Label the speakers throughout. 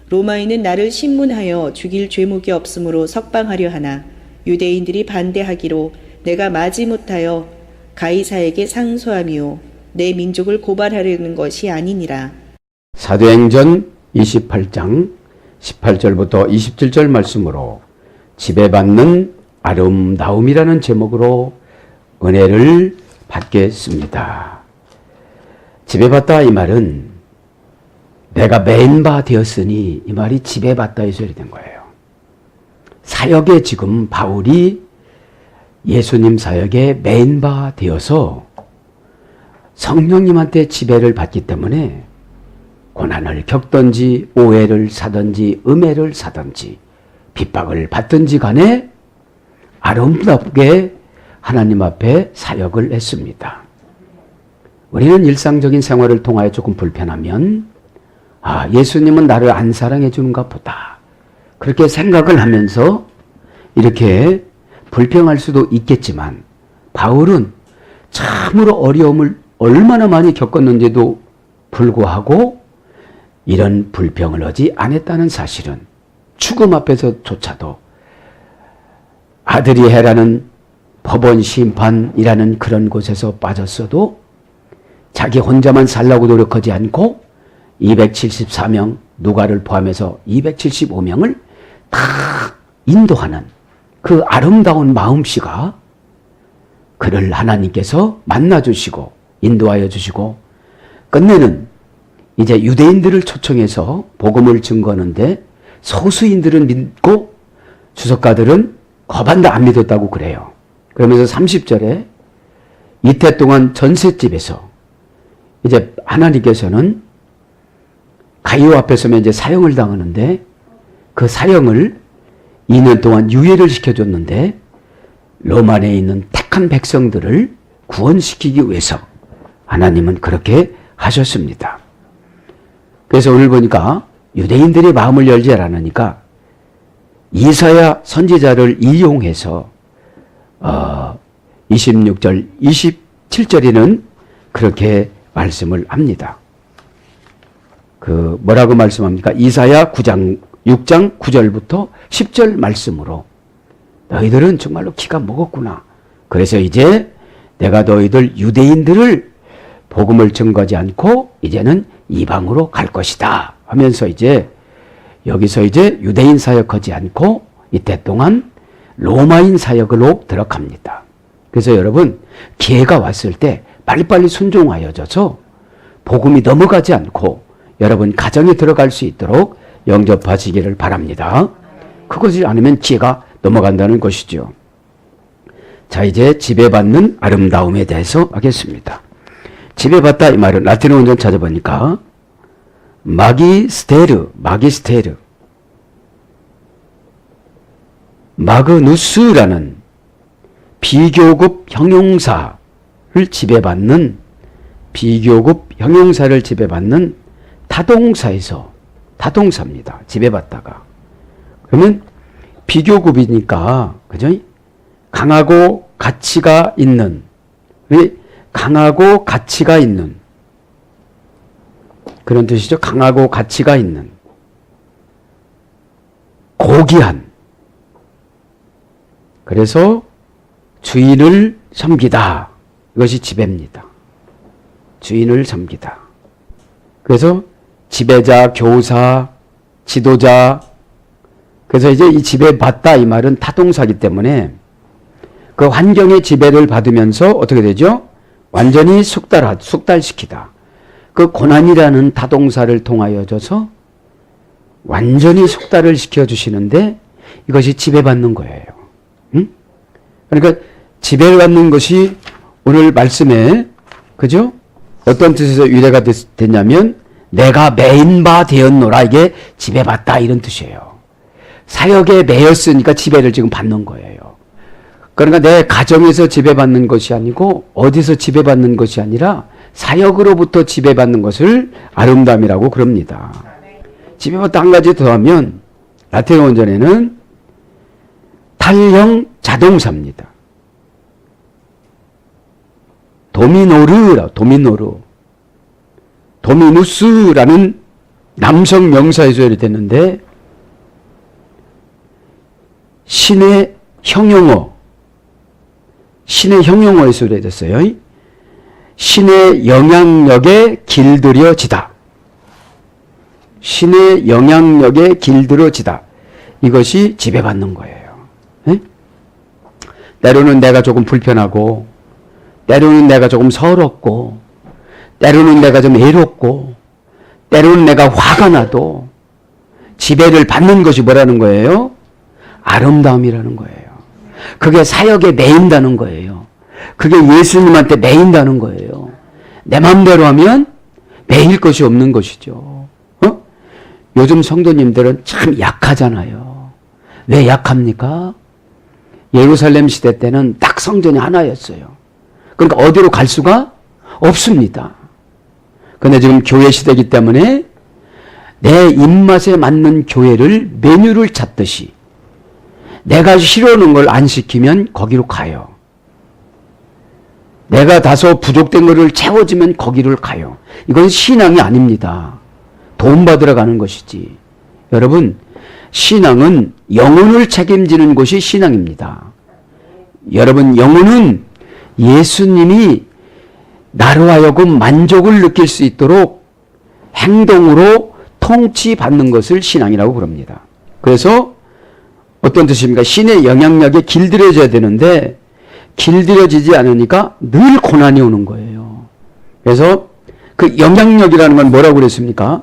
Speaker 1: 로마인은 나를 신문하여 죽일 죄목이 없으므로 석방하려 하나 유대인들이 반대하기로 내가 마지못하여 가이사에게 상소함이요 내 민족을 고발하려는 것이 아니니라.
Speaker 2: 사도행전 28장 18절부터 27절 말씀으로 지배받는 아름다움이라는 제목으로 은혜를 받겠습니다. 지배받다 이 말은 내가 맨바 되었으니 이 말이 지배받다의 소리 된 거예요. 사역에 지금 바울이 예수님 사역에 맨바 되어서 성령님한테 지배를 받기 때문에 고난을 겪든지 오해를 사든지 음해를 사든지 핍박을 받든지 간에 아름답게 하나님 앞에 사역을 했습니다. 우리는 일상적인 생활을 통하여 조금 불편하면 예수님은 나를 안 사랑해 주는가 보다 그렇게 생각을 하면서 이렇게 불평할 수도 있겠지만 바울은 참으로 어려움을 얼마나 많이 겪었는지도 불구하고 이런 불평을 하지 않았다는 사실은 죽음 앞에서조차도 아들이 해라는 법원 심판이라는 그런 곳에서 빠졌어도 자기 혼자만 살라고 노력하지 않고 274명 누가를 포함해서 275명을 다 인도하는 그 아름다운 마음씨가 그를 하나님께서 만나주시고 인도하여 주시고 끝내는 이제 유대인들을 초청해서 복음을 증거하는데 소수인들은 믿고 주석가들은 거반다 안 믿었다고 그래요. 그러면서 30절에 이태 동안 전셋집에서 이제 하나님께서는 가이오 앞에 서면 이제 사형을 당하는데 그 사형을 2년 동안 유예를 시켜줬는데 로마에 있는 택한 백성들을 구원시키기 위해서 하나님은 그렇게 하셨습니다. 그래서 오늘 보니까 유대인들의 마음을 열지 않으니까 이사야 선지자를 이용해서 26절 27절에는 그렇게 말씀을 합니다. 그 뭐라고 말씀합니까? 이사야 6장 9절부터 10절 말씀으로 너희들은 정말로 기가 먹었구나. 그래서 이제 내가 너희들 유대인들을 복음을 증거하지 않고 이제는 이방으로 갈 것이다 하면서 이제 여기서 이제 유대인 사역하지 않고 이때 동안 로마인 사역으로 들어갑니다. 그래서 여러분 기회가 왔을 때 빨리빨리 순종하여져서 복음이 넘어가지 않고 여러분 가정에 들어갈 수 있도록 영접하시기를 바랍니다. 그것이 아니면 기회가 넘어간다는 것이죠. 자, 이제 지배받는 아름다움에 대해서 하겠습니다. 지배받다 이 말은 라틴어 원전 찾아보니까 마그누스라는 비교급 형용사를 지배받는 타동사입니다. 지배받다가. 그러면 비교급이니까 그죠? 강하고 가치가 있는 그런 뜻이죠. 강하고 가치가 있는 고귀한 그래서 주인을 섬기다. 이것이 지배입니다. 주인을 섬기다. 그래서 지배자, 교사, 지도자 그래서 이제 이 지배받다 이 말은 타동사이기 때문에 그 환경의 지배를 받으면서 어떻게 되죠? 완전히 숙달시키다. 그 고난이라는 타동사를 통하여져서 완전히 숙달을 시켜주시는데 이것이 지배받는 거예요. 응? 그러니까 지배를 받는 것이 오늘 말씀에 그죠? 어떤 뜻에서 유래가 됐냐면 내가 매인 바 되었노라 이게 지배받다 이런 뜻이에요. 사역에 매였으니까 지배를 지금 받는 거예요. 그러니까 내 가정에서 지배받는 것이 아니고 어디서 지배받는 것이 아니라 사역으로부터 지배받는 것을 아름다움이라고 그럽니다. 지배받다 한 가지 더 하면 라틴어 원전에는 탈형 자동사입니다. 도미누스라는 남성 명사에서 이렇게 됐는데 신의 형용어에서 이렇게 됐어요. 신의 영향력에 길들여지다. 신의 영향력에 길들여지다. 이것이 지배받는 거예요. 에? 때로는 내가 조금 불편하고, 때로는 내가 조금 서럽고, 때로는 내가 좀 애롭고, 때로는 내가 화가 나도 지배를 받는 것이 뭐라는 거예요? 아름다움이라는 거예요. 그게 사역에 매인다는 거예요. 그게 예수님한테 매인다는 거예요. 내 마음대로 하면 매일 것이 없는 것이죠. 요즘 성도님들은 참 약하잖아요. 왜 약합니까? 예루살렘 시대 때는 딱 성전이 하나였어요. 그러니까 어디로 갈 수가 없습니다. 근데 지금 교회 시대이기 때문에 내 입맛에 맞는 교회를 메뉴를 찾듯이 내가 싫어하는 걸 안 시키면 거기로 가요. 내가 다소 부족된 것을 채워주면 거기를 가요. 이건 신앙이 아닙니다. 돈 받으러 가는 것이지. 여러분, 신앙은 영혼을 책임지는 것이 신앙입니다. 여러분, 영혼은 예수님이 나로 하여금 만족을 느낄 수 있도록 행동으로 통치받는 것을 신앙이라고 그럽니다. 그래서 어떤 뜻입니까? 신의 영향력에 길들여져야 되는데 길들여지지 않으니까 늘 고난이 오는 거예요. 그래서 그 영향력이라는 건 뭐라고 그랬습니까?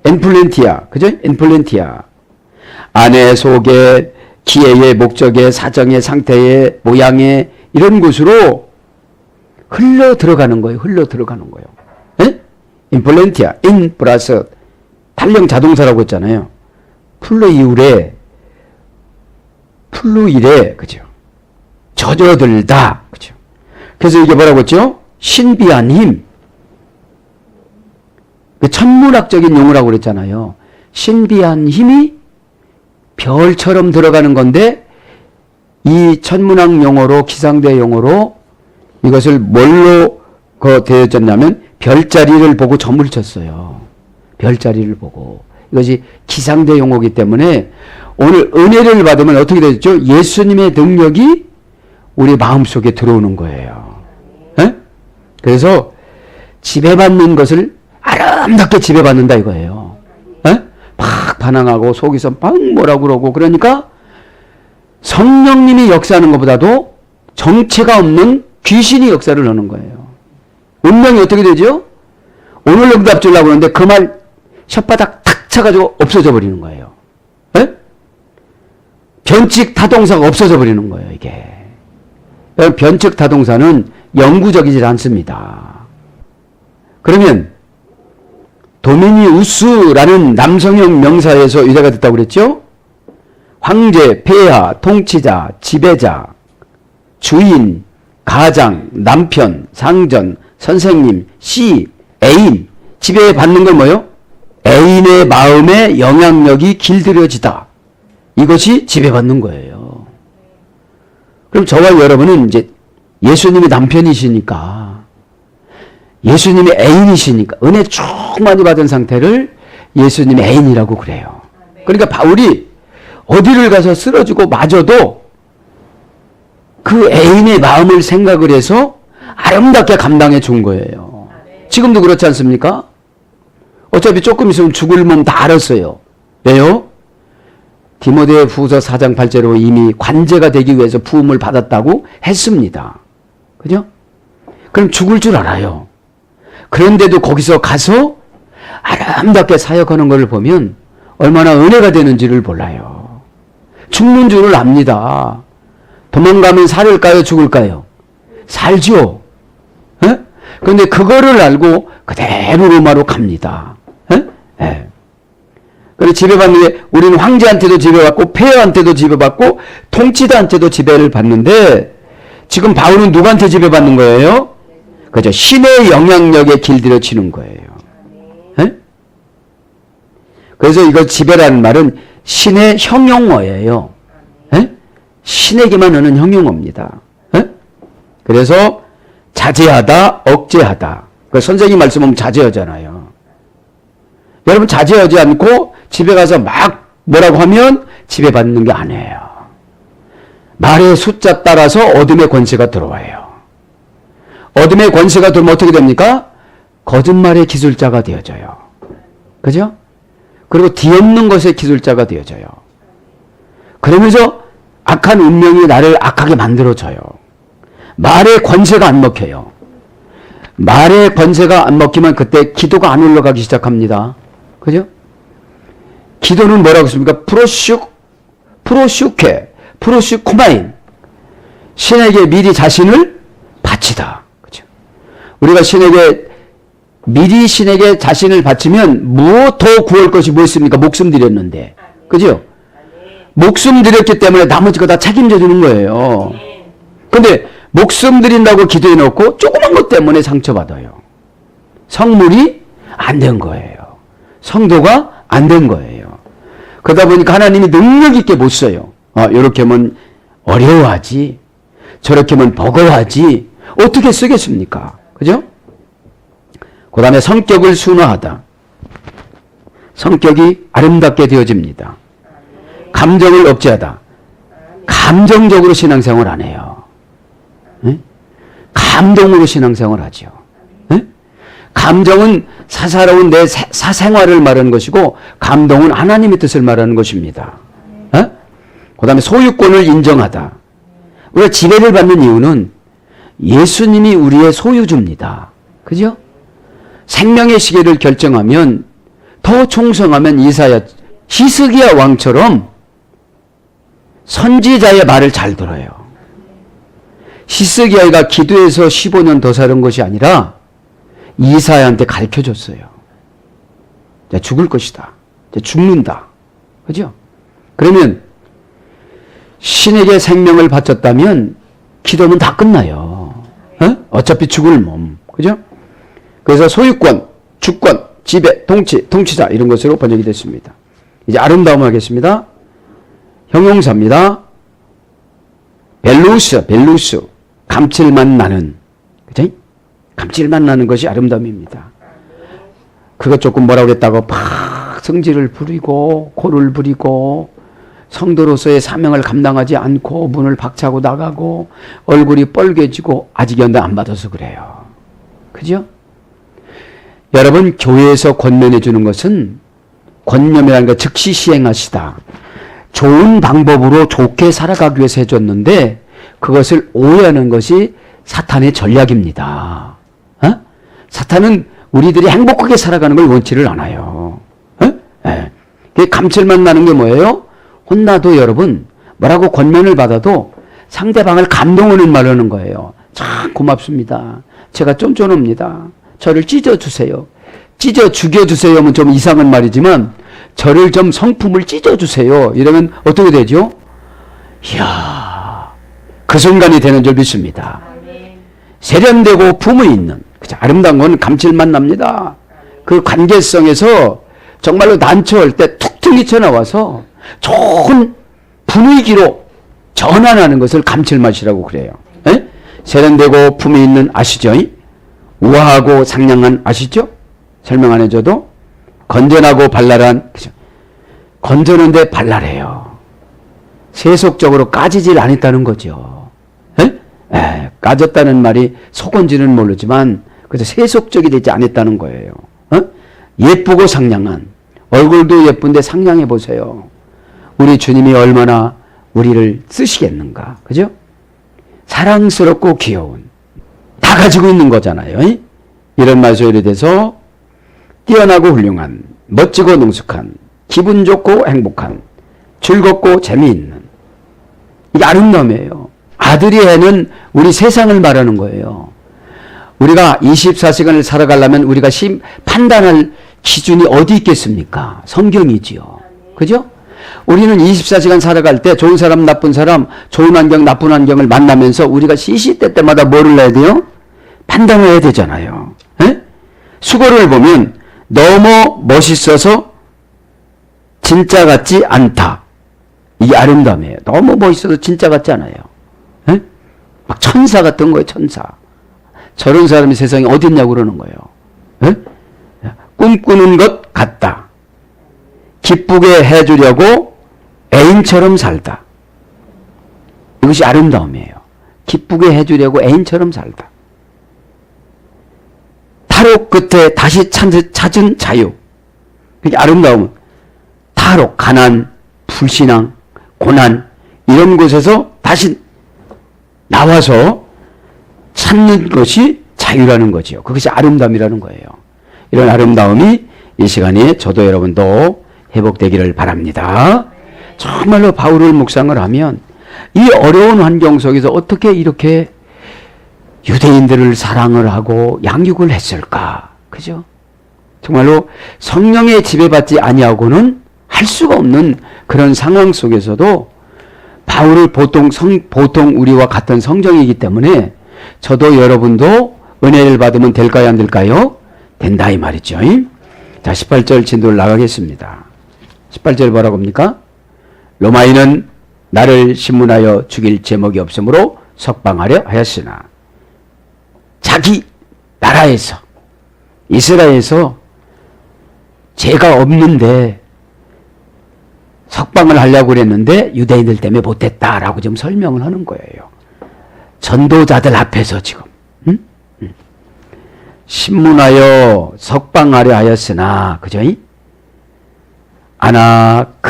Speaker 2: 엔플렌티아, 그죠? 엔플렌티아. 안에, 속에, 기회의 목적에, 사정의 상태에, 모양에 이런 곳으로 흘러 들어가는 거예요. 흘러 들어가는 거예요. 에? 인플렌티아, 인 플러스 탄력 자동사라고 했잖아요. 플루일에, 그죠? 젖어들다, 그죠? 그래서 이게 뭐라고 했죠? 신비한 힘. 그 천문학적인 용어라고 그랬잖아요. 신비한 힘이 별처럼 들어가는 건데 이 천문학 용어로 기상대 용어로 이것을 뭘로 되어졌냐면 별자리를 보고 점을 쳤어요. 별자리를 보고. 이것이 기상대 용어이기 때문에 오늘 은혜를 받으면 어떻게 되죠? 예수님의 능력이 우리 마음속에 들어오는 거예요. 에? 그래서 지배받는 것을 아름답게 지배받는다 이거예요. 에? 막 반항하고 속에서 막 뭐라고 그러고 그러니까 성령님이 역사하는 것보다도 정체가 없는 귀신이 역사를 하는 거예요. 운명이 어떻게 되죠? 오늘 응답 주려고 하는데 그 말 혓바닥 탁 차가지고 없어져 버리는 거예요. 에? 변칙 타동사가 없어져 버리는 거예요, 이게. 변칙 타동사는 영구적이지 않습니다. 그러면 도미니우스라는 남성형 명사에서 유래가 됐다고 그랬죠? 황제, 폐하, 통치자, 지배자, 주인, 가장, 남편, 상전, 선생님, 씨, 애인. 지배받는 건 뭐예요? 애인의 마음에 영향력이 길들여지다. 이것이 지배받는 거예요. 그럼 저와 여러분은 이제 예수님의 남편이시니까, 예수님의 애인이시니까, 은혜 충만히 받은 상태를 예수님의 애인이라고 그래요. 그러니까 바울이 어디를 가서 쓰러지고 맞아도 그 애인의 마음을 생각을 해서 아름답게 감당해 준 거예요. 지금도 그렇지 않습니까? 어차피 조금 있으면 죽을 몸 다 알았어요. 왜요? 디모데 후서 4장 8절로 이미 관제가 되기 위해서 부음을 받았다고 했습니다. 그죠? 그럼 죽을 줄 알아요. 그런데도 거기서 가서 아름답게 사역하는 것을 보면 얼마나 은혜가 되는지를 몰라요. 죽는 줄을 압니다. 도망가면 살을까요? 죽을까요? 살죠. 에? 그런데 그거를 알고 그대로 로마로 갑니다. 에? 에. 그래서 지배받는 게 우리는 황제한테도 지배받고 폐하한테도 지배받고 통치자한테도 지배를 받는데 지금 바울은 누구한테 지배받는 거예요? 그죠? 신의 영향력에 길들여지는 거예요. 에? 그래서 이거 지배라는 말은 신의 형용어예요. 에? 신에게만 하는 형용어입니다. 에? 그래서 자제하다, 억제하다. 그 선생님 말씀 보면 자제하잖아요. 여러분 자제하지 않고 집에 가서 막 뭐라고 하면 지배받는 게 아니에요. 말의 숫자 따라서 어둠의 권세가 들어와요. 어둠의 권세가 들어오면 어떻게 됩니까? 거짓말의 기술자가 되어져요. 그죠? 그리고 뒤엎는 것의 기술자가 되어져요. 그러면서 악한 운명이 나를 악하게 만들어져요. 말의 권세가 안 먹혀요. 말의 권세가 안 먹히면 그때 기도가 안 올라가기 시작합니다. 그죠? 기도는 뭐라고 했습니까? 프로슈코마인. 신에게 미리 자신을 바치다. 그죠? 우리가 미리 신에게 자신을 바치면 무엇 더 구할 것이 뭐 있습니까? 목숨 드렸는데. 그죠? 목숨 드렸기 때문에 나머지 거 다 책임져 주는 거예요. 근데 목숨 드린다고 기도해 놓고 조그만 것 때문에 상처받아요. 성물이 안 된 거예요. 성도가 안 된 거예요. 그러다 보니까 하나님이 능력 있게 못 써요. 이렇게 하면 어려워하지. 저렇게 하면 버거워하지. 어떻게 쓰겠습니까? 그죠? 그 다음에 성격을 순화하다. 성격이 아름답게 되어집니다. 감정을 억제하다. 감정적으로 신앙생활 안 해요. 네? 감동으로 신앙생활 하죠. 네? 감정은 사사로운 내 사생활을 말하는 것이고 감동은 하나님의 뜻을 말하는 것입니다. 네? 그 다음에 소유권을 인정하다. 우리가 지배를 받는 이유는 예수님이 우리의 소유주입니다. 그죠? 생명의 시계를 결정하면 더 충성하면 히스기야 왕처럼 선지자의 말을 잘 들어요. 히스기야가 기도해서 15년 더 사는 것이 아니라 이사야한테 가르쳐줬어요. 죽을 것이다. 죽는다. 그죠? 그러면 신에게 생명을 바쳤다면 기도는 다 끝나요. 어차피 죽을 몸. 그죠? 그래서 소유권, 주권, 지배, 통치자 이런 것으로 번역이 됐습니다. 이제 아름다움 하겠습니다. 형용사입니다. 벨루스, 감칠맛 나는. 그죠? 감칠맛 나는 것이 아름다움입니다. 그것 조금 뭐라고 그랬다고 막 성질을 부리고 코를 부리고 성도로서의 사명을 감당하지 않고 문을 박차고 나가고 얼굴이 뻘개지고 아직 연대 안 받아서 그래요. 그죠? 여러분 교회에서 권면해 주는 것은 권념이라는 거 즉시 시행하시다. 좋은 방법으로 좋게 살아가기 위해서 해줬는데 그것을 오해하는 것이 사탄의 전략입니다. 사탄은 우리들이 행복하게 살아가는 걸 원치를 않아요. 감칠맛 나는 게 뭐예요? 혼나도 여러분 뭐라고 권면을 받아도 상대방을 감동하는 말을 하는 거예요. 참 고맙습니다. 제가 쫀쫀합니다. 저를 찢어주세요. 찢어 죽여주세요 하면 좀 이상한 말이지만 저를 좀 성품을 찢어주세요. 이러면 어떻게 되죠? 이야, 그 순간이 되는 줄 믿습니다. 세련되고 품위 있는 아름다운 건 감칠맛 납니다. 그 관계성에서 정말로 난처할 때 툭툭이 쳐나와서 좋은 분위기로 전환하는 것을 감칠맛이라고 그래요. 에? 세련되고 품위 있는 아시죠? 우아하고 상냥한 아시죠? 설명 안 해줘도 건전하고 발랄한. 그죠? 건전한데 발랄해요. 세속적으로 까지질 않았다는 거죠. 까졌다는 말이 속은지는 모르지만 그래서 세속적이 되지 않았다는 거예요. 예쁘고 상냥한. 얼굴도 예쁜데 상냥해 보세요. 우리 주님이 얼마나 우리를 쓰시겠는가. 그죠? 사랑스럽고 귀여운. 다 가지고 있는 거잖아요. 이런 말소리에 대해서 뛰어나고 훌륭한, 멋지고 능숙한, 기분 좋고 행복한, 즐겁고 재미있는. 이게 아름다움이에요. 아들이 해는 우리 세상을 말하는 거예요. 우리가 24시간을 살아가려면 우리가 판단할 기준이 어디 있겠습니까? 성경이지요. 그죠? 우리는 24시간 살아갈 때 좋은 사람, 나쁜 사람, 좋은 환경, 나쁜 환경을 만나면서 우리가 시시때때마다 뭐를 해야 돼요? 판단을 해야 되잖아요. 수고를 보면 너무 멋있어서 진짜 같지 않다. 이게 아름다움이에요. 너무 멋있어서 진짜 같지 않아요. 막 천사 같은 거예요, 천사. 저런 사람이 세상에 어디 있냐고 그러는 거예요. 꿈꾸는 것 같다. 기쁘게 해주려고 애인처럼 살다. 이것이 아름다움이에요. 기쁘게 해주려고 애인처럼 살다. 탈옥 끝에 다시 찾은 자유. 그게 아름다움은 탈옥, 가난, 불신앙, 고난 이런 곳에서 다시 나와서 찾는 것이 자유라는 거지요. 그것이 아름다움이라는 거예요. 이런 아름다움이 이 시간에 저도 여러분도 회복되기를 바랍니다. 정말로 바울을 묵상을 하면 이 어려운 환경 속에서 어떻게 이렇게 유대인들을 사랑을 하고 양육을 했을까? 그죠? 정말로 성령에 지배받지 아니하고는 할 수가 없는 그런 상황 속에서도 바울을 보통 우리와 같은 성정이기 때문에 저도 여러분도 은혜를 받으면 될까요? 안 될까요? 된다 이 말이죠. 자, 18절 진도를 나가겠습니다. 18절 뭐라고 합니까? 로마인은 나를 신문하여 죽일 제목이 없으므로 석방하려 하였으나 자기 나라에서 이스라엘에서 죄가 없는데 석방을 하려고 그랬는데 유대인들 때문에 못했다라고 지금 설명을 하는 거예요. 전도자들 앞에서 지금 신문하여 석방하려 하였으나 그죠?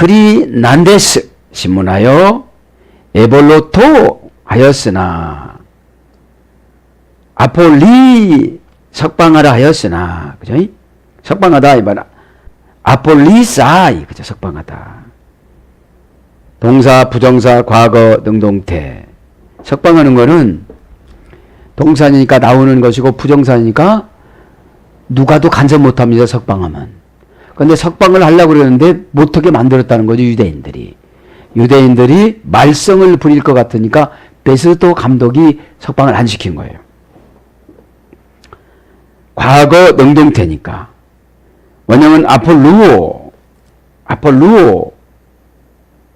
Speaker 2: 아나크리난데스 신문하여 에볼로토 하였으나 아폴리 석방하라 하였으나 그죠? 석방하다 이 말 아폴리사이 그죠? 석방하다. 동사, 부정사, 과거, 능동태. 석방하는 거는 동사니까 나오는 것이고 부정사니까 누가도 간섭 못합니다. 석방하면. 그런데 석방을 하려고 그러는데 못하게 만들었다는 거죠. 유대인들이 말썽을 부릴 것 같으니까 베스토 감독이 석방을 안 시킨 거예요. 과거 능동태니까. 원형은 아폴루오.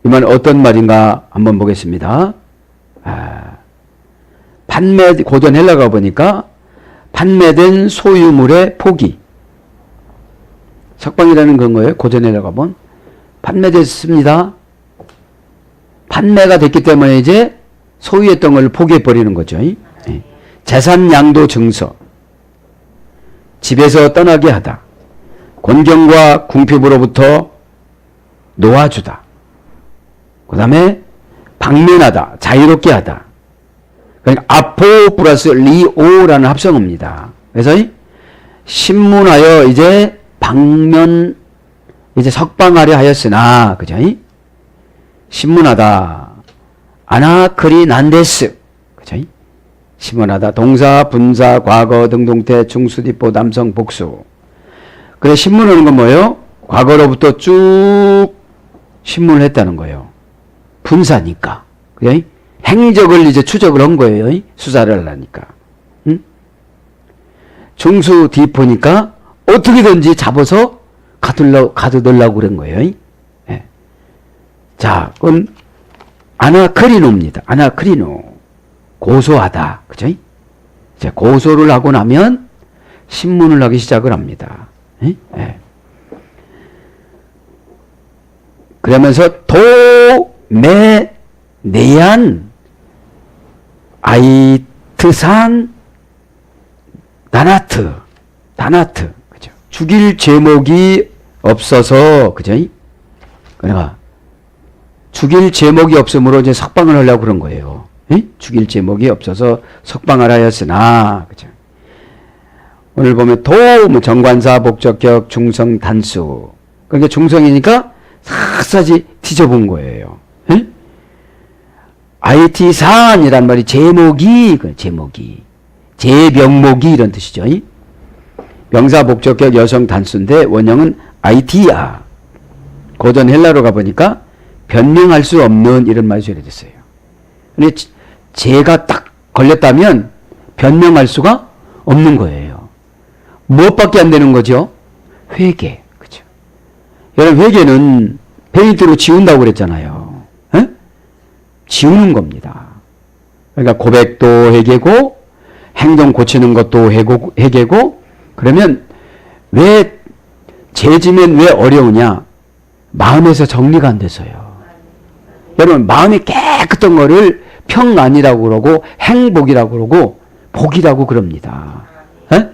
Speaker 2: 이 말 어떤 말인가 한번 보겠습니다. 고전 헬라가 보니까 판매된 소유물의 포기. 석방이라는 건 거예요. 고전 헬라가 본. 판매됐습니다. 판매가 됐기 때문에 이제 소유했던 걸 포기해버리는 거죠. 재산 양도 증서. 집에서 떠나게 하다. 곤경과 궁핍으로부터 놓아주다. 그 다음에 방면하다. 자유롭게 하다. 그러니까 아포 플러스 리오라는 합성어입니다. 그래서 신문하여 이제 방면 이제 석방하려 하였으나 그죠? 신문하다. 아나크리난데스. 그죠? 신문하다. 동사, 분사, 과거, 등동태, 중수디포, 남성, 복수. 그래 신문하는 건 뭐예요? 과거로부터 쭉 신문을 했다는 거예요. 분사니까. 그죠? 행적을 이제 추적을 한 거예요. 수사를 하려니까. 응? 중수 디포니까 어떻게든지 잡아서 가둬들라고 그런 거예요. 예. 자, 그럼 아나크리노입니다. 아나크리노. 고소하다. 그죠? 이제 고소를 하고 나면 신문을 하기 시작을 합니다. 예? 예. 그러면서 도메네안 아이트산 다나트 그죠? 죽일 제목이 없어서 그죠? 그러니까 죽일 제목이 없으므로 이제 석방을 하려고 그런 거예요. 에? 죽일 제목이 없어서 석방을 하였으나 그죠? 오늘 보면 뭐 정관사 복적격 중성 단수 그러니까 중성이니까 샅샅이 뒤져본 거예요. 에? IT산이란 말이 제목이 제명목이 이런 뜻이죠. 명사 목적격 여성 단수인데 원형은 IT야. 고전 헬라로 가보니까 변명할 수 없는 이런 말이 되어졌어요. 근데 죄가 딱 걸렸다면 변명할 수가 없는 거예요. 무엇밖에 안 되는 거죠? 회개. 그죠? 여러분 회개는 페인트로 지운다고 그랬잖아요. 에? 지우는 겁니다. 그러니까 고백도 회개고 행동 고치는 것도 회개고 그러면 왜 죄지면 왜 어려우냐? 마음에서 정리가 안 돼서요. 여러분, 마음이 깨끗한 거를 평안이라고 그러고 행복이라고 그러고 복이라고 그럽니다. 에?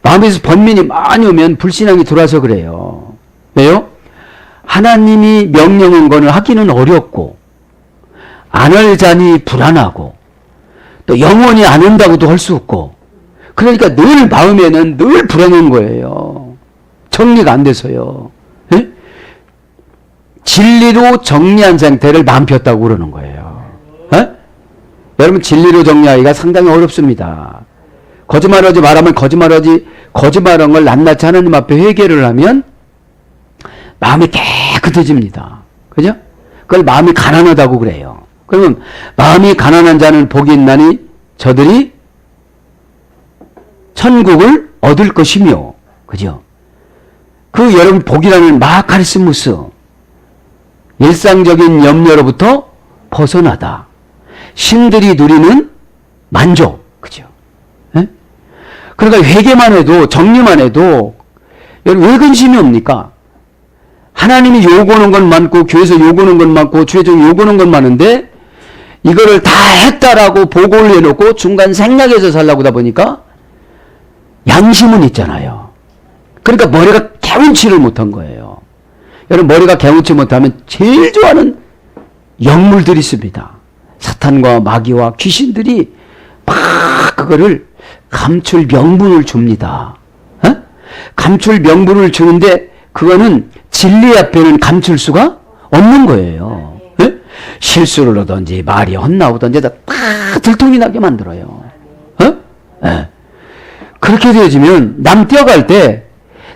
Speaker 2: 마음에서 번민이 많이 오면 불신앙이 들어와서 그래요. 왜요? 하나님이 명령한 거는 하기는 어렵고 안 하자니 불안하고 또 영원히 안 한다고도 할 수 없고 그러니까 늘 마음에는 늘 불안한 거예요. 정리가 안 돼서요. 에? 진리로 정리한 상태를 마음 폈다고 그러는 거예요. 에? 여러분 진리로 정리하기가 상당히 어렵습니다. 거짓말하지 말하면 거짓말한 걸 낱낱이 하나님 앞에 회개를 하면 마음이 깨끗해집니다. 그죠? 그걸 마음이 가난하다고 그래요. 그러면 마음이 가난한 자는 복이 있나니 저들이 천국을 얻을 것이며, 그죠? 그 여러분 복이라는 마카리스무스, 일상적인 염려로부터 벗어나다. 신들이 누리는 만족, 그죠? 예? 그러니까 회개만 해도, 정리만 해도, 여러분 왜 근심이 옵니까? 하나님이 요구하는 건 많고, 교회에서 요구하는 건 많고, 주회에서 요구하는 건 많은데, 이거를 다 했다라고 보고를 해놓고 중간 생략해서 살라고 하다 보니까 양심은 있잖아요. 그러니까 머리가 개운치를 못한 거예요. 여러분 머리가 개운치 못하면 제일 좋아하는 영물들이 있습니다. 사탄과 마귀와 귀신들이 막 그거를 감출 명분을 줍니다. 어? 감출 명분을 주는데 그거는 진리 앞에는 감출 수가 없는 거예요. 예? 실수를 하든지 말이 헛나오든지 다 들통이 나게 만들어요. 어? 예. 그렇게 되어지면 남 뛰어갈 때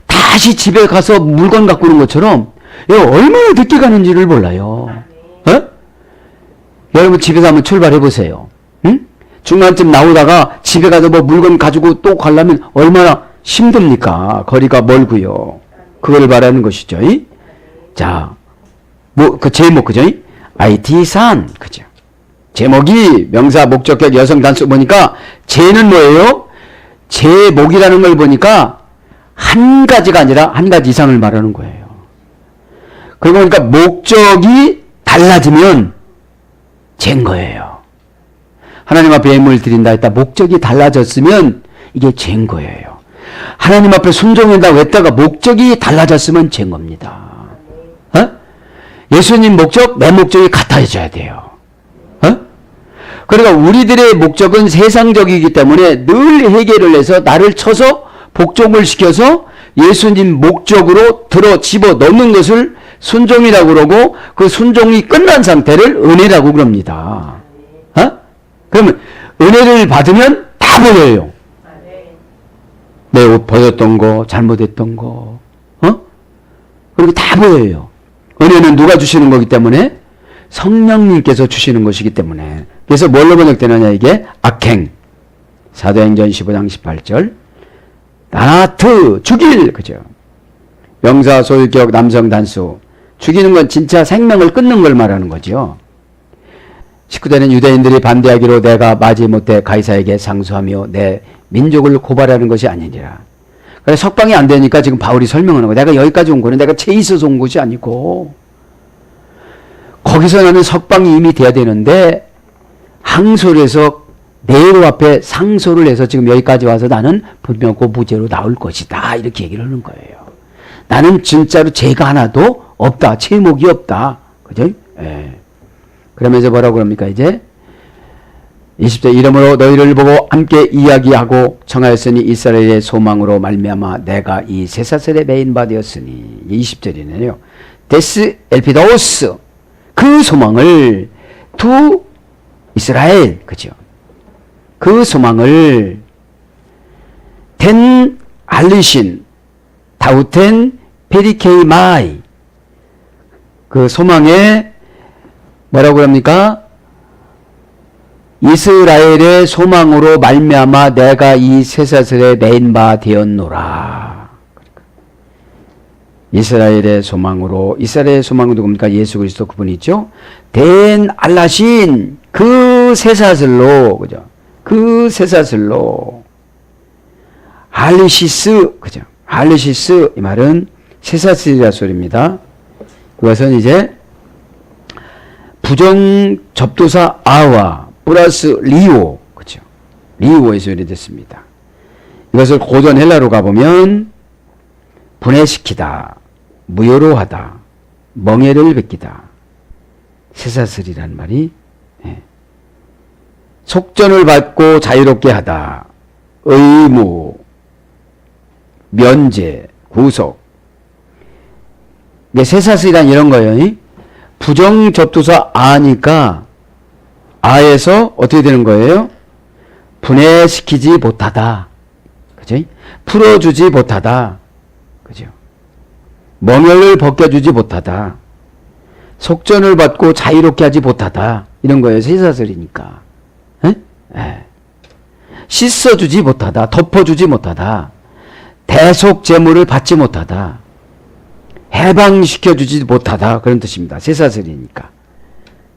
Speaker 2: 다시 집에 가서 물건 갖고 오는 것처럼 얼마나 늦게 가는지를 몰라요. 어? 여러분 집에서 한번 출발해 보세요. 응? 중간쯤 나오다가 집에 가서 뭐 물건 가지고 또 가려면 얼마나 힘듭니까? 거리가 멀고요. 그걸 말하는 것이죠. 자, 뭐 그 제목 그죠? IT산 그죠? 제목이 명사 목적격 여성 단수 보니까 제는 뭐예요? 제목이라는 걸 보니까 한 가지가 아니라 한 가지 이상을 말하는 거예요. 그러고 보니까 목적이 달라지면 죄인 거예요. 하나님 앞에 예물을 드린다 했다 목적이 달라졌으면 이게 죄인 거예요. 하나님 앞에 순종한다고 했다가 목적이 달라졌으면 죄인 겁니다. 어? 예수님 목적, 내 목적이 같아져야 돼요. 어? 그러니까 우리들의 목적은 세상적이기 때문에 늘 회개를 해서 나를 쳐서 복종을 시켜서 예수님 목적으로 집어 넣는 것을 순종이라고 그러고 그 순종이 끝난 상태를 은혜라고 그럽니다. 어? 그러면 은혜를 받으면 다 보여요. 내 옷 벗었던 거, 잘못했던 거, 그리고 다 보여요. 은혜는 누가 주시는 거기 때문에? 성령님께서 주시는 것이기 때문에. 그래서 뭘로 번역되느냐 이게? 악행. 사도행전 15장 18절. 나트, 죽일, 그죠? 명사, 소유격, 남성, 단수. 죽이는 건 진짜 생명을 끊는 걸 말하는 거죠. 19절에는 유대인들이 반대하기로 내가 마지못해 가이사에게 상소하며 내 민족을 고발하는 것이 아니니라. 그래서 석방이 안 되니까 지금 바울이 설명하는 거예요. 내가 여기까지 온 거는 내가 죄 있어서 온 것이 아니고 거기서 나는 석방이 이미 돼야 되는데 항소를 해서 네로 앞에 상소를 해서 지금 여기까지 와서 나는 분명고 무죄로 나올 것이다. 이렇게 얘기를 하는 거예요. 나는 진짜로 죄가 하나도 없다. 제목이 없다. 그죠? 예. 그러면서 뭐라고 그럽니까 이제? 20절 이러므로 너희를 보고 함께 이야기하고 청하였으니 이스라엘의 소망으로 말미암아 내가 이 쇠사슬에 매인 바 되었으니 20절이네요. 데스 엘피도스 그 소망을 두 이스라엘 그죠? 그 소망을 텐 알리신 다우텐 페리케이 마이 그 소망에 뭐라고 합니까? 이스라엘의 소망으로 말미암아 내가 이 쇠사슬에 매인 바 되었노라. 이스라엘의 소망으로 이스라엘의 소망은 누굽니까? 예수 그리스도 그분이죠. 된 알라신 그 쇠사슬로 그죠? 그 쇠사슬로 알리시스 그죠? 알리시스 이 말은 쇠사슬이라 소리입니다. 그것은 이제 부정 접두사 아와 플러스 리오, 그죠? 리오에서 유래됐습니다. 이것을 고전 헬라로 가보면 분해시키다, 무효로 하다, 멍해를 베끼다. 쇠사슬이란 말이 속전을 받고 자유롭게 하다, 의무, 면제, 구속. 이게 쇠사슬이란 이런 거예요. 부정 접두사 아니까 아에서 어떻게 되는 거예요? 분해시키지 못하다. 그죠? 풀어주지 못하다. 그죠? 멍열을 벗겨주지 못하다. 속전을 받고 자유롭게 하지 못하다. 이런 거예요. 쇠사슬이니까. 씻어주지 못하다. 덮어주지 못하다. 대속 제물을 받지 못하다. 해방시켜주지 못하다. 그런 뜻입니다. 쇠사슬이니까.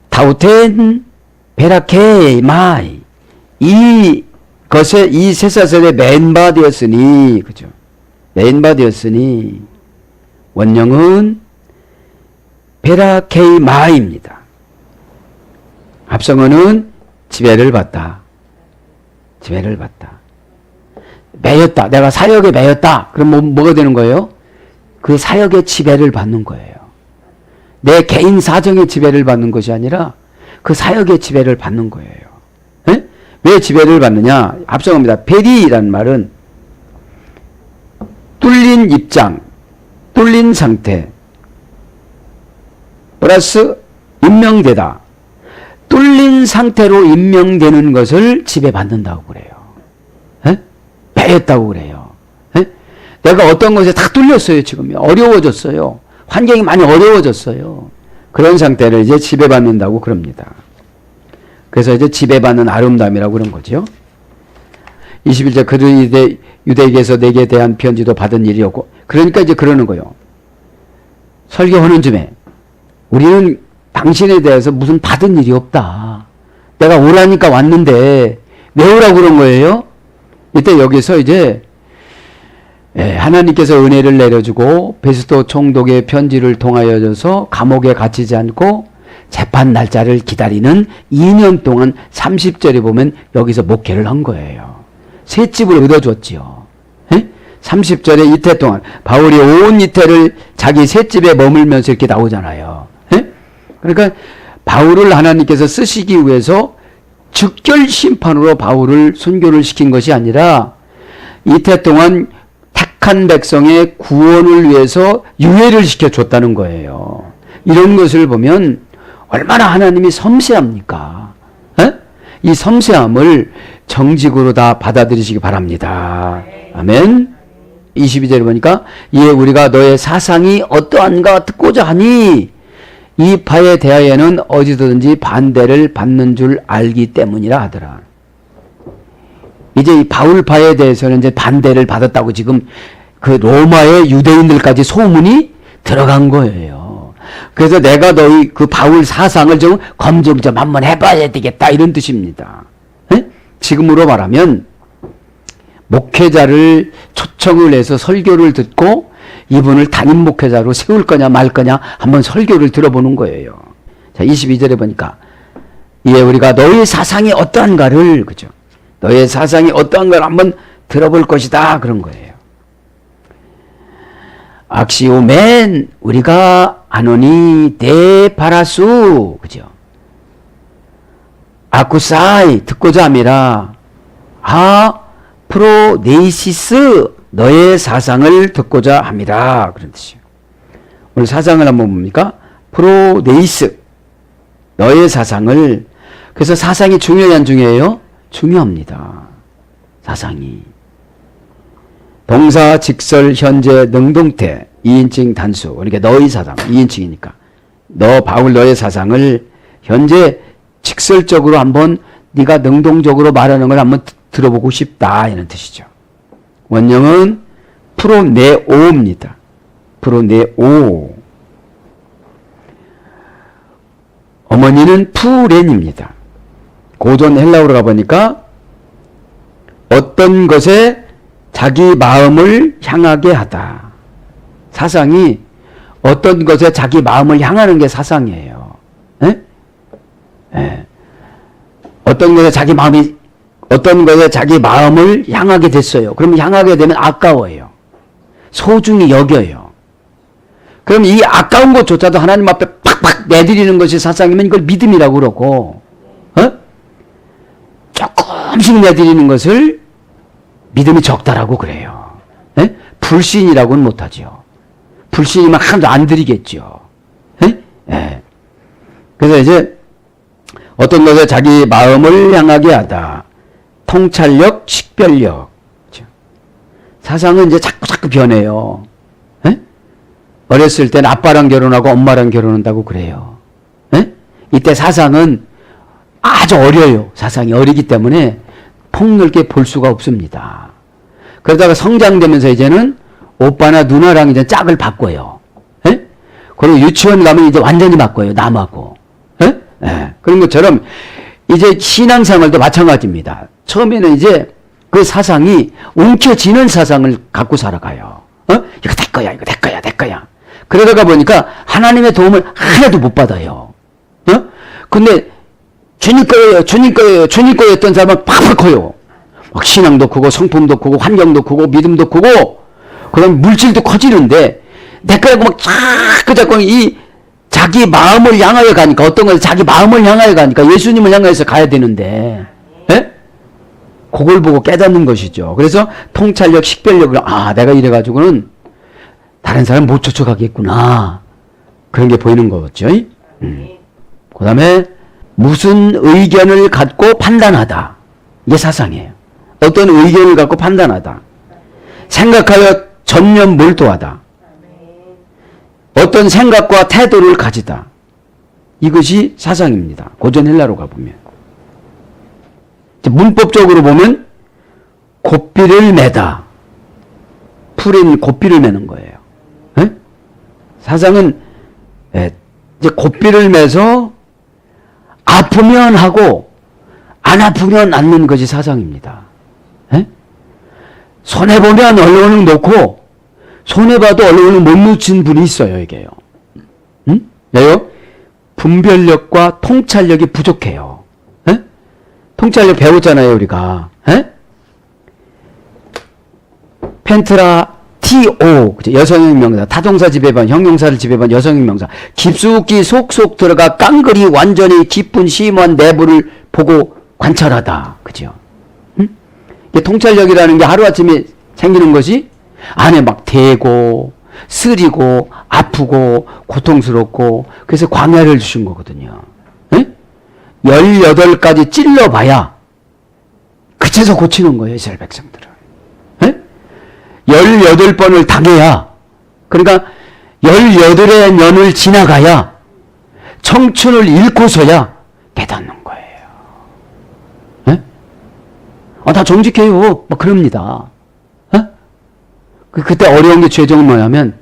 Speaker 2: 타우텐 베라케 마이. 이 쇠사슬의 맨바디였으니, 그죠? 맨바디였으니, 원령은 베라케이 마입니다. 합성어는 지배를 받다. 지배를 받다. 매였다. 내가 사역에 매였다. 그럼 뭐가 되는 거예요? 그 사역의 지배를 받는 거예요. 내 개인 사정의 지배를 받는 것이 아니라 그 사역의 지배를 받는 거예요. 에? 왜 지배를 받느냐? 합성어입니다. 베리라는 말은 뚫린 입장, 뚫린 상태, 플러스 임명되다. 뚫린 상태로 임명되는 것을 지배받는다고 그래요. 에? 매였다고 그래요. 에? 내가 어떤 것에 다 뚫렸어요. 지금 어려워졌어요. 환경이 많이 어려워졌어요. 그런 상태를 이제 지배받는다고 그럽니다. 그래서 이제 지배받는 아름다움이라고 그런 거죠. 21절 그들이 유대에게서 내게 대한 편지도 받은 일이 없고, 그러니까 이제 그러는 거예요. 설교하는 중에 우리는 당신에 대해서 무슨 받은 일이 없다. 내가 오라니까 왔는데 왜 오라고 그런 거예요? 이때 여기서 이제 하나님께서 은혜를 내려주고 베스도 총독의 편지를 통하여져서 감옥에 갇히지 않고 재판 날짜를 기다리는 2년 동안 30절에 보면 여기서 목회를 한 거예요. 새 집을 얻어줬지요. 30절에 이태 동안 바울이 온 이태를 자기 새 집에 머물면서 이렇게 나오잖아요. 그러니까 바울을 하나님께서 쓰시기 위해서 즉결 심판으로 바울을 순교를 시킨 것이 아니라 이태 동안 택한 백성의 구원을 위해서 유예를 시켜줬다는 거예요. 이런 것을 보면 얼마나 하나님이 섬세합니까? 이 섬세함을 정직으로 다 받아들이시기 바랍니다. 아멘. 22절에 보니까 이에 우리가 너의 사상이 어떠한가 듣고자 하니 이 파에 대하여는 어디서든지 반대를 받는 줄 알기 때문이라 하더라. 이제 이 바울파에 대해서는 이제 반대를 받았다고 지금 그 로마의 유대인들까지 소문이 들어간 거예요. 그래서 내가 너희 그 바울 사상을 좀 검증 좀 한번 해봐야 되겠다 이런 뜻입니다. 지금으로 말하면 목회자를 초청을 해서 설교를 듣고 이분을 담임 목회자로 세울 거냐 말 거냐 한번 설교를 들어보는 거예요. 자, 22절에 보니까 이에 우리가 너의 사상이 어떠한가를, 그죠? 너의 사상이 어떠한가를 한번 들어볼 것이다 그런 거예요. 악시오멘 우리가 아노니 데파라수, 그죠? 아쿠사이 듣고자 함이라 프로네이시스 너의 사상을 듣고자 함이라 그런 뜻이에요. 오늘 사상을 한번 봅니까? 프로네이스 너의 사상을. 그래서 사상이 중요해요 안 중요해요? 중요합니다. 사상이 동사 직설 현재 능동태 2인칭 단수. 그러니까 너의 사상 2인칭이니까 너 바울 너의 사상을 현재 직설적으로 한번 네가 능동적으로 말하는 걸 한번 들어보고 싶다 이런 뜻이죠. 원형은 프로네오입니다. 프로네오. 어머니는 푸렌입니다. 고전 헬라어로 가보니까 어떤 것에 자기 마음을 향하게 하다. 사상이 어떤 것에 자기 마음을 향하는 게 사상이에요. 예? 예. 어떤 것에 자기 마음을 향하게 됐어요. 그러면 향하게 되면 아까워요. 소중히 여겨요. 그럼 이 아까운 것조차도 하나님 앞에 팍팍 내드리는 것이 사상이면 이걸 믿음이라고 그러고, 조금씩 내드리는 것을 믿음이 적다라고 그래요. 예? 불신이라고는 못하죠. 불신이면 하나도 안 드리겠죠. 예? 예. 그래서 이제 어떤 것에 자기 마음을 향하게 하다. 통찰력, 식별력. 그렇죠? 사상은 이제 자꾸 변해요. 예? 어렸을 땐 아빠랑 결혼하고 엄마랑 결혼한다고 그래요. 예? 이때 사상은 아주 어려요. 사상이 어리기 때문에 폭넓게 볼 수가 없습니다. 그러다가 성장되면서 이제는 오빠나 누나랑 이제 짝을 바꿔요. 예? 그리고 유치원 가면 이제 완전히 바꿔요. 남하고. 예? 예. 그런 것처럼 이제 신앙생활도 마찬가지입니다. 처음에는 이제 그 사상이 움켜쥐는 사상을 갖고 살아가요. 이거 내 거야, 이거 내 거야, 내 거야. 그러다가 보니까 하나님의 도움을 하나도 못 받아요. 근데 주님 거예요, 주님 거예요, 주님 거예요 했던 사람은 팍팍 커요. 막 신앙도 크고 성품도 크고 환경도 크고 믿음도 크고 그다음 물질도 커지는데 내 거라고 막 자꾸 이 자기 마음을 향하여 가니까 어떤 것을 자기 마음을 향하여 가니까 예수님을 향해서 가야 되는데 그걸 보고 깨닫는 것이죠. 그래서 통찰력, 식별력을 내가 이래가지고는 다른 사람 못 쫓아가겠구나. 그런 게 보이는 거겠죠. 그 다음에 무슨 의견을 갖고 판단하다. 이게 사상이에요. 어떤 의견을 갖고 판단하다. 생각하여 전면 몰두하다. 어떤 생각과 태도를 가지다. 이것이 사상입니다. 고전 헬라로 가보면. 문법적으로 보면 고삐를 매다. 풀인 고삐를 매는 거예요. 에? 사상은 이제 고삐를 매서 아프면 하고 안 아프면 않는 것이 사상입니다. 에? 손해보면 언론을 놓고 손해봐도 언론을 못 놓친 분이 있어요. 이게요. 왜요? 분별력과 통찰력이 부족해요. 통찰력 배웠잖아요, 우리가. 펜트라 TO, 여성형 명사, 타동사 지배반, 형용사를 지배반, 여성형 명사. 깊숙이 속속 들어가 깡그리 완전히 깊은 심오한 내부를 보고 관찰하다. 그죠? 통찰력이라는 게 하루아침에 생기는 것이 안에 막 대고, 쓰리고, 아프고, 고통스럽고, 그래서 광야를 주신 거거든요. 18가지 찔러봐야 그쳐서 고치는 거예요, 이스라엘 백성들은. 18번을 당해야, 그러니까 18의 년을 지나가야 청춘을 잃고서야 깨닫는 거예요. 다 정직해요. 막 그럽니다. 그때 어려운 게 죄정은 뭐냐면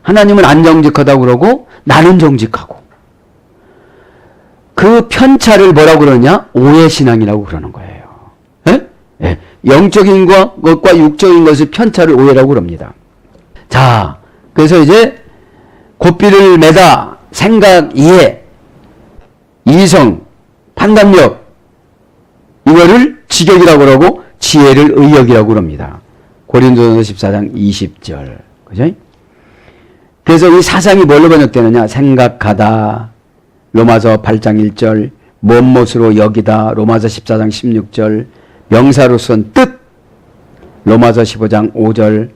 Speaker 2: 하나님은 안 정직하다고 그러고 나는 정직하고 그 편차를 뭐라고 그러냐? 오해신앙이라고 그러는 거예요. 영적인 것과 육적인 것의 편차를 오해라고 그럽니다. 자, 그래서 이제 고삐를 매다, 생각, 이해, 이성, 판단력, 이거를 지격이라고 그러고 지혜를 의역이라고 그럽니다. 고린도전서 14장 20절. 그죠? 그래서 이 사상이 뭘로 번역되느냐? 생각하다. 로마서 8장 1절. 무엇으로 여기다. 로마서 14장 16절. 명사로선 뜻. 로마서 15장 5절.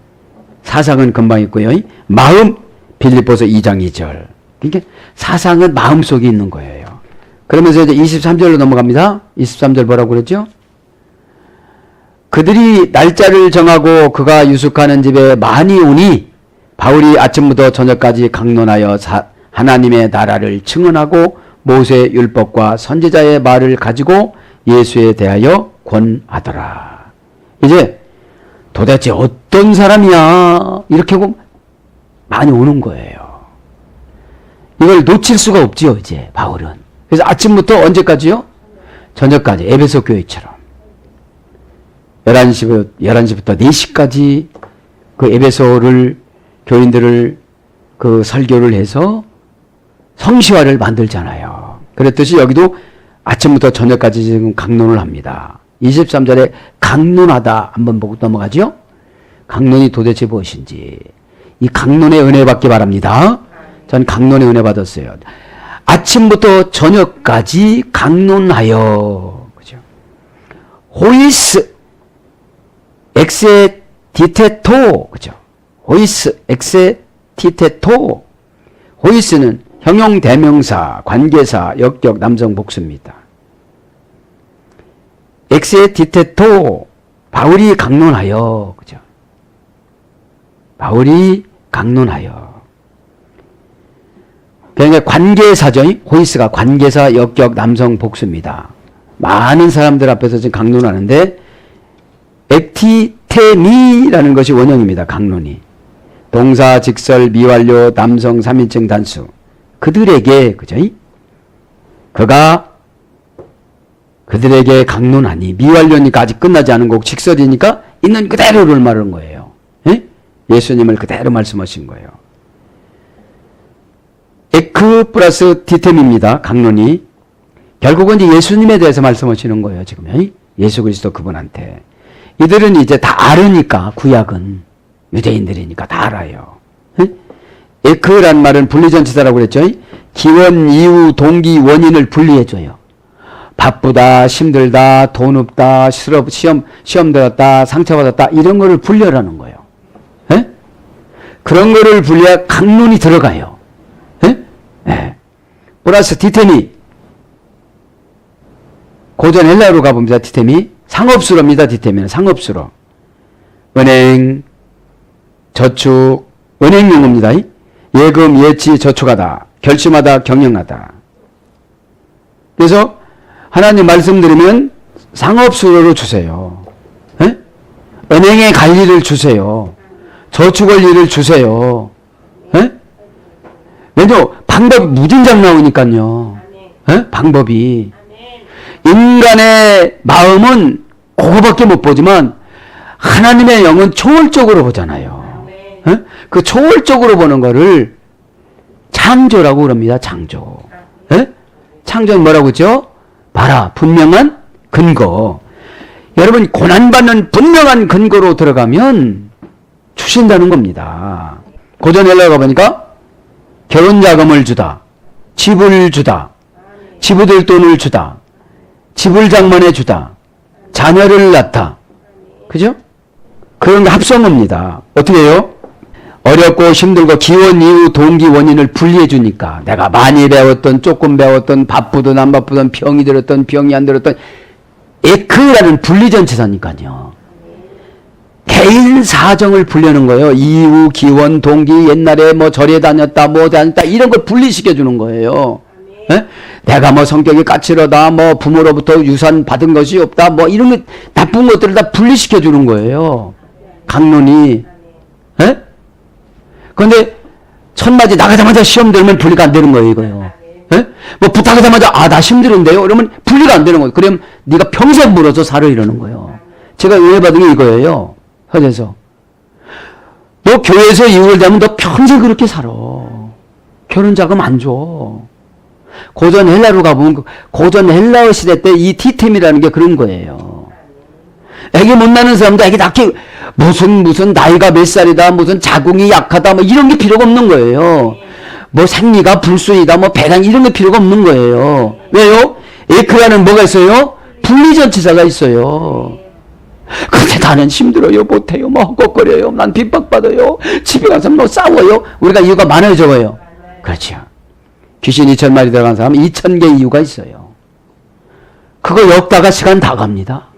Speaker 2: 사상은 금방 있고요. 마음. 빌립보서 2장 2절. 그러니까 사상은 마음속에 있는 거예요. 그러면서 이제 23절로 넘어갑니다. 23절 뭐라고 그랬죠? 그들이 날짜를 정하고 그가 유숙하는 집에 많이 오니 바울이 아침부터 저녁까지 강론하여 하나님의 나라를 증언하고 모세의 율법과 선지자의 말을 가지고 예수에 대하여 권하더라. 이제 도대체 어떤 사람이야? 이렇게 하고 많이 오는 거예요. 이걸 놓칠 수가 없지요, 이제 바울은. 그래서 아침부터 언제까지요? 저녁까지. 에베소 교회처럼. 11시부터 4시까지 그 에베소를 교인들을 그 설교를 해서 성시화를 만들잖아요. 그랬듯이 여기도 아침부터 저녁까지 지금 강론을 합니다. 23절에 강론하다 한번 보고 넘어가죠. 강론이 도대체 무엇인지. 이 강론의 은혜 받기 바랍니다. 전 강론의 은혜 받았어요. 아침부터 저녁까지 강론하여, 그죠? 호이스 엑세 디테토, 그죠? 호이스 엑세 디테토. 호이스는 형용 대명사, 관계사, 역격, 남성 복수입니다. 엑세 디테토, 바울이 강론하여, 그죠? 바울이 강론하여. 그러니까 관계사죠. 호이스가 관계사, 역격, 남성 복수입니다. 많은 사람들 앞에서 지금 강론하는데 액티테미라는 것이 원형입니다. 강론이. 동사, 직설, 미완료, 남성 3인칭 단수. 그들에게, 그죠? 그가 그들에게 강론하니, 미완료니까 아직 끝나지 않은 거고 직설이니까 있는 그대로를 말하는 거예요. 예? 예수님을 그대로 말씀하신 거예요. 에크 플러스 디템입니다. 강론이. 결국은 이제 예수님에 대해서 말씀하시는 거예요. 지금 예수 그리스도 그분한테. 이들은 이제 다 알으니까, 구약은 유대인들이니까 다 알아요. 에크란 말은 분리전치사라고 그랬죠. 기원, 이유, 동기, 원인을 분리해줘요. 바쁘다, 힘들다, 돈 없다, 시험 들었다, 상처받았다, 이런 거를 분리하라는 거예요. 에? 그런 거를 분리해야 강론이 들어가요. 에? 플러스 디테미. 고전 헬라어로 가봅니다. 디테미. 상업수로입니다. 디테미는 상업수로. 은행, 저축, 은행 용어입니다. 예금, 예치, 저축하다, 결심하다, 경영하다. 그래서 하나님 말씀드리면 상업수로로 주세요. 에? 은행에 갈 일을 주세요. 저축할 일을 주세요. 에? 왜냐 방법이 무진장 나오니까요. 에? 방법이. 인간의 마음은 그거밖에 못 보지만 하나님의 영은 초월적으로 보잖아요. 에? 그 초월적으로 보는 거를 창조라고 그럽니다. 창조. 에? 창조는 뭐라고 그러죠? 봐라, 분명한 근거. 여러분, 고난받는 분명한 근거로 들어가면 주신다는 겁니다. 고전 헬라가 보니까 결혼자금을 주다, 집을 주다, 집을 돈을 주다, 집을 장만해 주다, 자녀를 낳다. 그죠? 그런 게 합성어입니다. 어떻게 해요? 어렵고 힘들고 기원, 이유, 동기, 원인을 분리해 주니까 내가 많이 배웠던, 조금 배웠던, 바쁘든 안 바쁘든, 병이 들었던, 병이 안 들었던, 에크라는 분리전치사니까요. 개인 사정을 분리하는 거예요. 이유, 기원, 동기, 옛날에 뭐 절에 다녔다, 뭐 다녔다, 이런 걸 분리시켜 주는 거예요. 에? 내가 뭐 성격이 까칠하다, 뭐 부모로부터 유산 받은 것이 없다, 뭐 이런 거, 나쁜 것들을 다 분리시켜 주는 거예요. 강론이. 에? 그런데 첫마디 나가자마자 시험 들면 분리가 안 되는 거예요, 이거요. 에? 뭐 부탁하자마자 나 힘들은데요? 그러면 분리가 안 되는 거예요. 그러면 네가 평생 물어서 살아 이러는 거예요. 제가 은혜 받은 게 이거예요. 현에서. 너 교회에서 이혼을 되면 너 평생 그렇게 살아. 결혼 자금 안 줘. 고전 헬라로 가보면 고전 헬라어 시대 때 이 티템이라는 게 그런 거예요. 애기 못 낳는 사람도 애기 낳기 무슨 나이가 몇 살이다, 무슨 자궁이 약하다, 뭐 이런 게 필요가 없는 거예요. 뭐 생리가 불순이다, 뭐 배당 이런 게 필요가 없는 거예요. 왜요? 에크라는 뭐가 있어요? 분리전치사가 있어요. 근데 나는 힘들어요, 못해요, 뭐 헛걱거려요, 난 핍박받아요, 집에 가서 뭐 싸워요. 우리가 이유가 많아요, 적어요? 그렇죠. 귀신 2,000마리 들어간 사람은 2,000개 이유가 있어요. 그거 엮다가 시간 다 갑니다.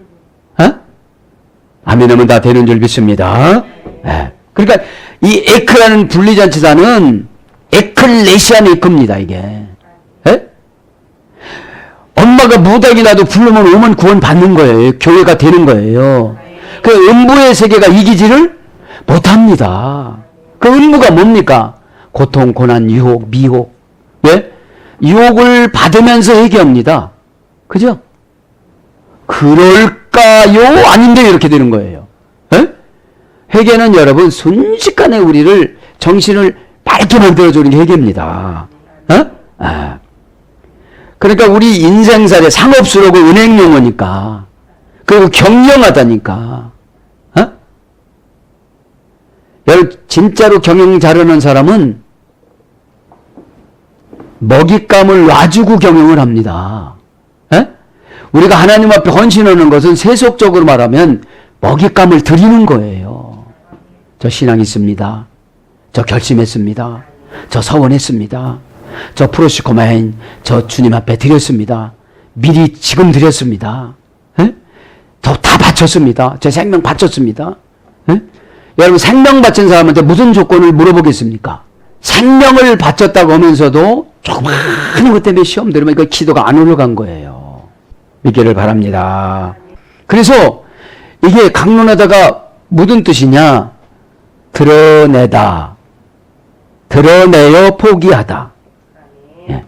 Speaker 2: 아멘하면 다 되는 줄 믿습니다. 네. 그러니까 이 에크라는 분리전치사는 에클레시안 에크입니다, 이게. 네? 엄마가 무당이라도 부르면 오면 구원 받는 거예요. 교회가 되는 거예요. 그 음부의 세계가 이기지를 못합니다. 그 음부가 뭡니까? 고통, 고난, 유혹, 미혹. 예? 유혹을 받으면서 회개합니다. 그죠? 그럴까요? 아닌데 이렇게 되는 거예요. 예? 회개는 여러분 순식간에 우리를 정신을 맑게 만들어주는 게 회개입니다. 그러니까 우리 인생살에 상업수록은 은행 용어니까, 그리고 경영하다니까. 여러분, 진짜로 경영 잘하는 사람은 먹잇감을 놔주고 경영을 합니다. 우리가 하나님 앞에 헌신하는 것은 세속적으로 말하면 먹잇감을 드리는 거예요. 저 신앙 있습니다. 저 결심했습니다. 저 서원했습니다. 저 프로시코마인 저 주님 앞에 드렸습니다. 미리 지금 드렸습니다. 저 다 바쳤습니다. 제 생명 바쳤습니다. 여러분, 생명 바친 사람한테 무슨 조건을 물어보겠습니까? 생명을 바쳤다고 하면서도 조그마한 것 때문에 시험 들으면 그 기도가 안 올라간 거예요. 믿기를 바랍니다. 그래서 이게 강론하다가 무슨 뜻이냐? 드러내다, 드러내어 포기하다. 예.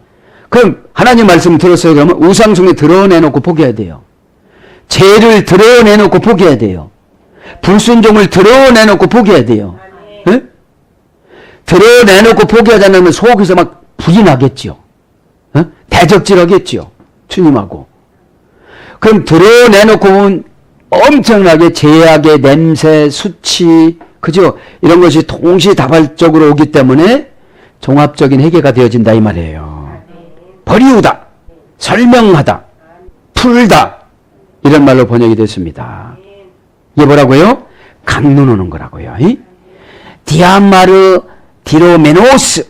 Speaker 2: 그럼 하나님 말씀 들었어요. 그러면 우상숭배 드러내놓고 포기해야 돼요. 죄를 드러내놓고 포기해야 돼요. 불순종을 드러내놓고 포기해야 돼요. 예? 드러내놓고 포기하자면 속에서 막 불이 나겠죠. 대적질하겠죠. 주님하고. 그럼 드러내놓고 보면 엄청나게 제약의 냄새, 수치, 그죠? 이런 것이 동시다발적으로 오기 때문에 종합적인 회개가 되어진다 이 말이에요. 버리우다, 설명하다, 풀다, 이런 말로 번역이 됐습니다. 이게 뭐라고요? 강론하는 거라고요. 디아마르 디로메노스,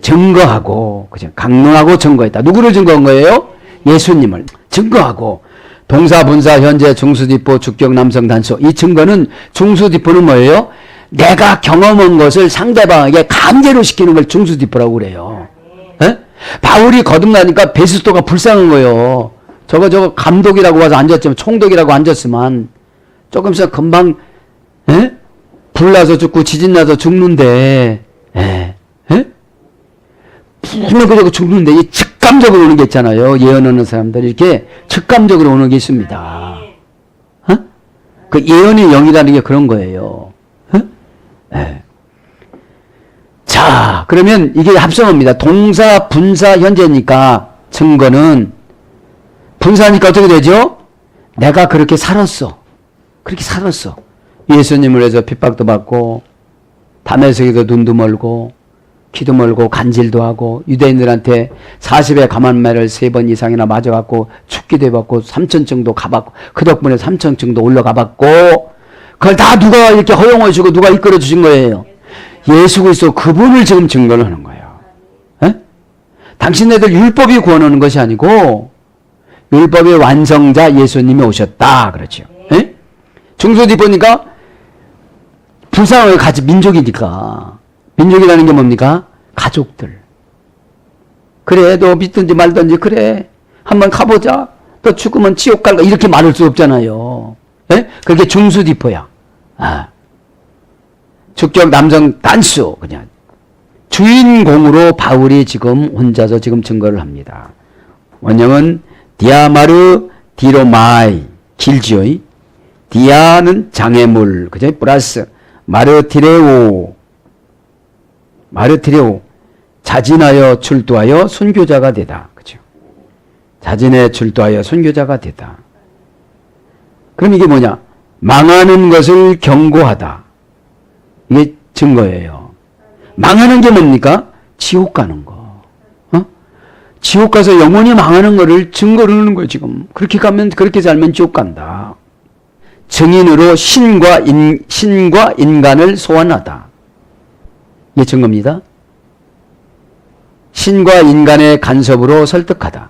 Speaker 2: 증거하고, 그죠? 강론하고 증거했다. 누구를 증거한 거예요? 예수님을 증거하고. 동사, 분사, 현재, 중수디포, 주격, 남성, 단수. 이 증거는, 중수디포는 뭐예요? 내가 경험한 것을 상대방에게 강제로 시키는 걸 중수디포라고 그래요. 에? 바울이 거듭나니까 베스토가 불쌍한 거예요. 저거 감독이라고 와서 앉았지만, 총독이라고 앉았으면 조금 있으면 금방 불나서 죽고 지진나서 죽는데, 분명 그저고 죽는데 이 즉감적으로 오는 게 있잖아요. 예언하는 사람들 이렇게 즉감적으로 오는 게 있습니다. 그 예언의 영이라는 게 그런 거예요. 자, 그러면 이게 합성어입니다. 동사, 분사, 현재니까 증거는 분사니까 어떻게 되죠? 내가 그렇게 살았어. 그렇게 살았어. 예수님을 위해서 핍박도 받고 다메섹에도 눈도 멀고 귀도 멀고 간질도 하고 유대인들한테 40의 가만매를 3번 이상이나 맞아갖고 죽기도 해봤고 3천층도 가봤고 그 덕분에 3천층도 올라가봤고 그걸 다 누가 이렇게 허용해 주고 누가 이끌어 주신 거예요? 예수 그리스도 그분을 지금 증거를 하는 거예요. 당신네들 율법이 구원하는 것이 아니고 율법의 완성자 예수님이 오셨다 그렇죠. 중소디 보니까 불쌍하게 같이 민족이니까. 민족이라는 게 뭡니까? 가족들. 그래, 너 믿든지 말든지 그래. 한번 가보자. 너 죽으면 지옥 갈까? 이렇게 말할 수 없잖아요. 그게 중수디포야. 주격 남성 단수. 그냥. 주인공으로 바울이 지금 혼자서 지금 증거를 합니다. 원형은 디아마르 디로마이. 길지요. 디아는 장애물. 그죠? 플러스 마르티레오. 자진하여 출두하여 순교자가 되다. 그죠? 자진해 출두하여 순교자가 되다. 그럼 이게 뭐냐? 망하는 것을 경고하다. 이게 증거예요. 망하는 게 뭡니까? 지옥 가는 거. 지옥 가서 영원히 망하는 거를 증거를 하는 거예요, 지금. 그렇게 가면, 그렇게 살면 지옥 간다. 증인으로 신과 인간을 소환하다. 이게 증거입니다. 신과 인간의 간섭으로 설득하다.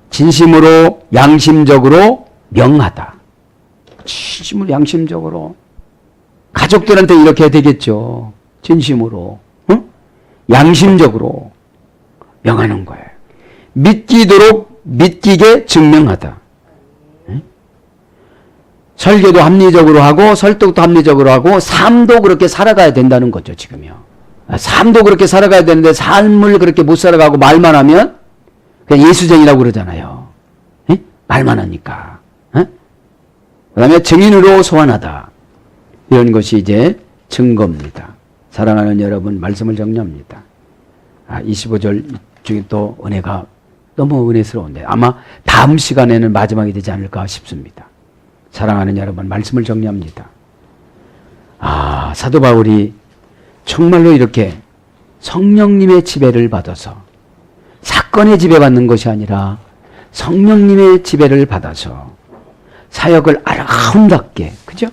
Speaker 2: 진심으로 양심적으로 명하다. 진심으로 양심적으로. 가족들한테 이렇게 해야 되겠죠. 진심으로. 양심적으로 명하는 거예요. 믿기도록 믿기게 증명하다. 설교도 합리적으로 하고 설득도 합리적으로 하고 삶도 그렇게 살아가야 된다는 거죠. 지금요. 삶도 그렇게 살아가야 되는데 삶을 그렇게 못 살아가고 말만 하면 그냥 예수쟁이라고 그러잖아요. 말만 하니까. 그 다음에 증인으로 소환하다. 이런 것이 이제 증거입니다. 사랑하는 여러분, 말씀을 정리합니다. 25절 중에 또 은혜가 너무 은혜스러운데 아마 다음 시간에는 마지막이 되지 않을까 싶습니다. 사랑하는 여러분, 말씀을 정리합니다. 사도 바울이 정말로 이렇게 성령님의 지배를 받아서 사건의 지배받는 것이 아니라 성령님의 지배를 받아서 사역을 아름답게, 그죠?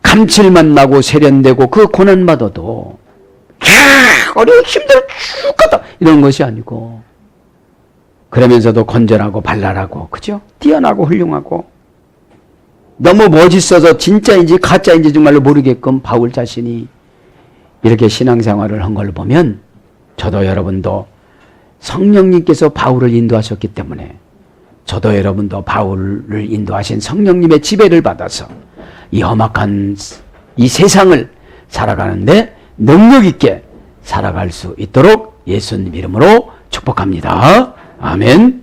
Speaker 2: 감칠맛 나고 세련되고 그 고난받아도 어려워 힘들어 죽겠다 이런 것이 아니고, 그러면서도 건전하고 발랄하고, 그죠? 뛰어나고 훌륭하고, 너무 멋있어서 진짜인지 가짜인지 정말로 모르게끔 바울 자신이 이렇게 신앙생활을 한 걸 보면 저도 여러분도 성령님께서 바울을 인도하셨기 때문에 저도 여러분도 바울을 인도하신 성령님의 지배를 받아서 이 험악한 이 세상을 살아가는데 능력 있게 살아갈 수 있도록 예수님 이름으로 축복합니다. 아멘.